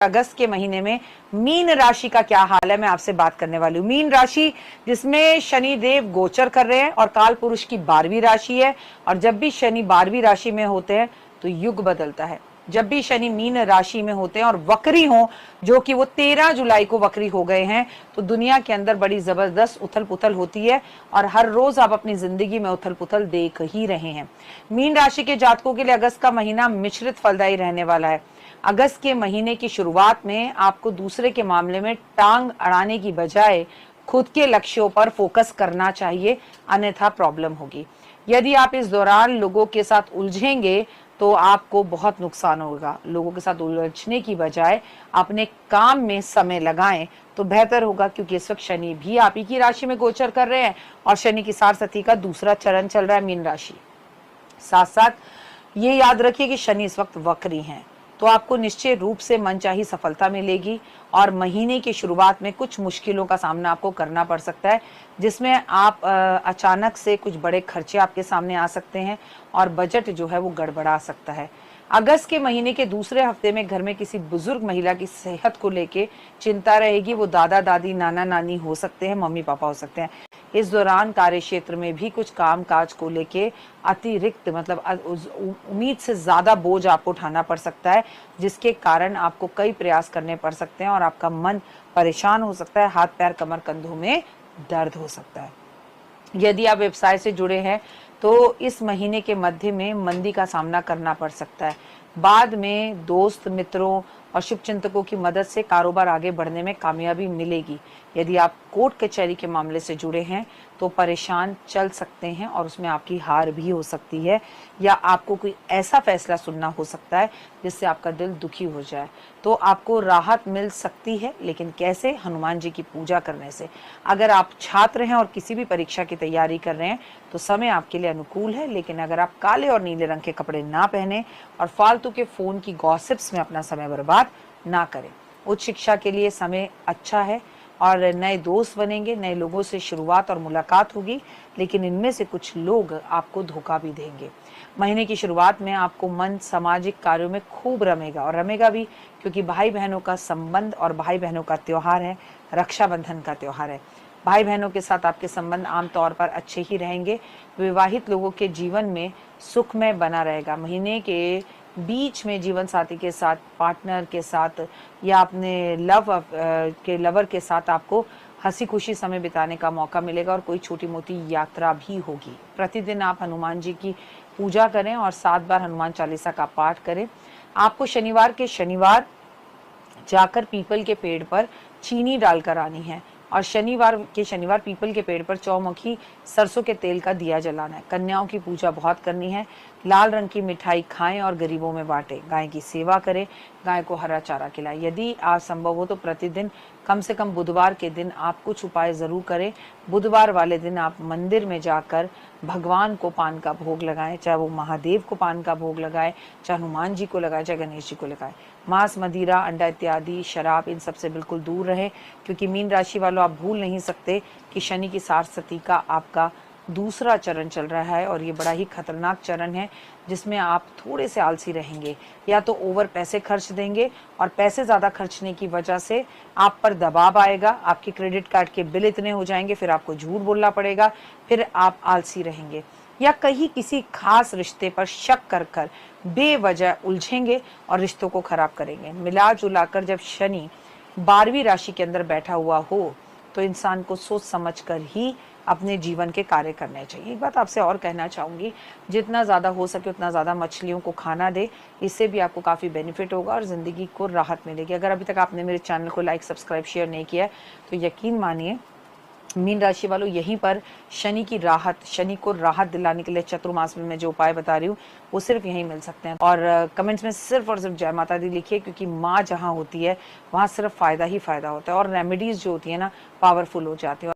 अगस्त के महीने में मीन राशि का क्या हाल है, मैं आपसे बात करने वाली हूँ। मीन राशि जिसमें शनि देव गोचर कर रहे हैं और काल पुरुष की 12वीं राशि है। और जब भी शनि 12वीं राशि में होते हैं तो युग बदलता है। जब भी शनि मीन राशि में होते हैं और वक्री हो, जो कि वो 13 जुलाई को वक्री हो गए हैं, तो दुनिया के अंदर बड़ी जबरदस्त उथल पुथल होती है और हर रोज आप अपनी जिंदगी में उथल पुथल देख ही रहे हैं। मीन राशि के जातकों के लिए अगस्त का महीना मिश्रित फलदायी रहने वाला है। अगस्त के महीने की शुरुआत में आपको दूसरे के मामले में टांग अड़ाने की बजाय खुद के लक्ष्यों पर फोकस करना चाहिए, अन्यथा प्रॉब्लम होगी। यदि आप इस दौरान लोगों के साथ उलझेंगे तो आपको बहुत नुकसान होगा। लोगों के साथ उलझने की बजाय अपने काम में समय लगाएं तो बेहतर होगा, क्योंकि इस वक्त शनि भी आप ही की राशि में गोचर कर रहे हैं और शनि की सारसती का दूसरा चरण चल रहा है मीन राशि। साथ साथ ये याद रखिए कि शनि इस वक्त वक्री हैं, तो आपको निश्चय रूप से मनचाही सफलता मिलेगी और महीने की शुरुआत में कुछ मुश्किलों का सामना आपको करना पड़ सकता है, जिसमें आप अचानक से कुछ बड़े खर्चे आपके सामने आ सकते हैं और बजट जो है वो गड़बड़ा सकता है। अगस्त के महीने के दूसरे हफ्ते में घर में किसी बुजुर्ग महिला की सेहत को लेके चिंता रहेगी। वो दादा दादी, नाना नानी हो सकते हैं, मम्मी पापा हो सकते हैं। इस दौरान कार्य क्षेत्र में भी कुछ काम काज को लेके अतिरिक्त उम्मीद से ज्यादा बोझ आपको उठाना पड़ सकता है, जिसके कारण आपको कई प्रयास करने पड़ सकते हैं और आपका मन परेशान हो सकता है। हाथ पैर कमर कंधों में दर्द हो सकता है। यदि आप व्यवसाय से जुड़े हैं तो इस महीने के मध्य में मंदी का सामना करना पड़ सकता है। बाद में दोस्त मित्रों और शुभचिंतकों की मदद से कारोबार आगे बढ़ने में कामयाबी मिलेगी। यदि आप कोर्ट कचहरी के मामले से जुड़े हैं तो परेशान चल सकते हैं और उसमें आपकी हार भी हो सकती है, या आपको कोई ऐसा फैसला सुनना हो सकता है जिससे आपका दिल दुखी हो जाए। तो आपको राहत मिल सकती है, लेकिन कैसे? हनुमान जी की पूजा करने से। अगर आप छात्र हैं और किसी भी परीक्षा की तैयारी कर रहे हैं तो समय आपके लिए अनुकूल है, लेकिन अगर आप काले और नीले रंग के कपड़े ना पहने और फालतू के फोन की गॉसिप्स में अपना समय बर्बाद ना करें। उच्च शिक्षा के लिए समय अच्छा है और नए दोस्त बनेंगे, नए लोगों से शुरुआत और मुलाकात होगी, लेकिन इनमें से कुछ लोग आपको धोखा भी देंगे। महीने की शुरुआत में आपको मन सामाजिक कार्यों में खूब रमेगा, और रमेगा भी क्योंकि भाई बहनों का संबंध और भाई बहनों का त्योहार है, रक्षाबंधन का त्योहार है। भाई बहनों के साथ आपके संबंध आमतौर पर अच्छे ही रहेंगे। विवाहित लोगों के जीवन में सुखमय बना रहेगा। महीने के बीच में जीवन साथी के साथ, पार्टनर के साथ या अपने लवर के साथ आपको हंसी खुशी समय बिताने का मौका मिलेगा और कोई छोटी मोटी यात्रा भी होगी। प्रतिदिन आप हनुमान जी की पूजा करें और 7 बार हनुमान चालीसा का पाठ करें। आपको शनिवार जाकर पीपल के पेड़ पर चीनी डालकर आनी है और शनिवार पीपल के पेड़ पर चौमुखी सरसों के तेल का दिया जलाना है। कन्याओं की पूजा बहुत करनी है। लाल रंग की मिठाई खाएं और गरीबों में बांटें। गाय की सेवा करें, गाय को हरा चारा खिलाएं। यदि आप संभव हो तो प्रतिदिन कम से कम बुधवार के दिन आप कुछ उपाय जरूर करें। बुधवार वाले दिन आप मंदिर में जाकर भगवान को पान का भोग लगाएं, चाहे वो महादेव को पान का भोग लगाएं, चाहे हनुमान जी को लगाएं, चाहे गणेश जी को लगाएं। मांस, मदिरा, अंडा इत्यादि, शराब, इन सबसे बिल्कुल दूर रहें, क्योंकि मीन राशि वालों आप भूल नहीं सकते कि शनि की सारसती का आपका दूसरा चरण चल रहा है और ये बड़ा ही खतरनाक चरण है, जिसमें आप थोड़े से आलसी रहेंगे, या तो ओवर पैसे खर्च देंगे और पैसे ज़्यादा खर्चने की वजह से आप पर दबाव आएगा। आपके क्रेडिट कार्ड के बिल इतने हो जाएंगे, फिर आपको झूठ बोलना पड़ेगा, फिर आप आलसी रहेंगे, या कहीं किसी खास रिश्ते पर शक कर बेवजह उलझेंगे और रिश्तों को खराब करेंगे। मिला जुला कर जब शनि 12वीं राशि के अंदर बैठा हुआ हो तो इंसान को सोच समझ कर ही अपने जीवन के कार्य करने चाहिए। एक बात आपसे और कहना चाहूँगी, जितना ज़्यादा हो सके उतना ज़्यादा मछलियों को खाना दे, इससे भी आपको काफ़ी बेनिफिट होगा और ज़िंदगी को राहत मिलेगी। अगर अभी तक आपने मेरे चैनल को लाइक, सब्सक्राइब, शेयर नहीं किया है तो यकीन मानिए मीन राशि वालों, यहीं पर शनि को राहत दिलाने के लिए चतुर्मास में मैं जो उपाय बता रही हूँ वो सिर्फ यहीं मिल सकते हैं। और कमेंट्स में सिर्फ और सिर्फ जय माता दी लिखिए, क्योंकि माँ जहाँ होती है वहाँ सिर्फ फायदा ही फायदा होता है और रेमेडीज जो होती है ना, पावरफुल हो जाती है।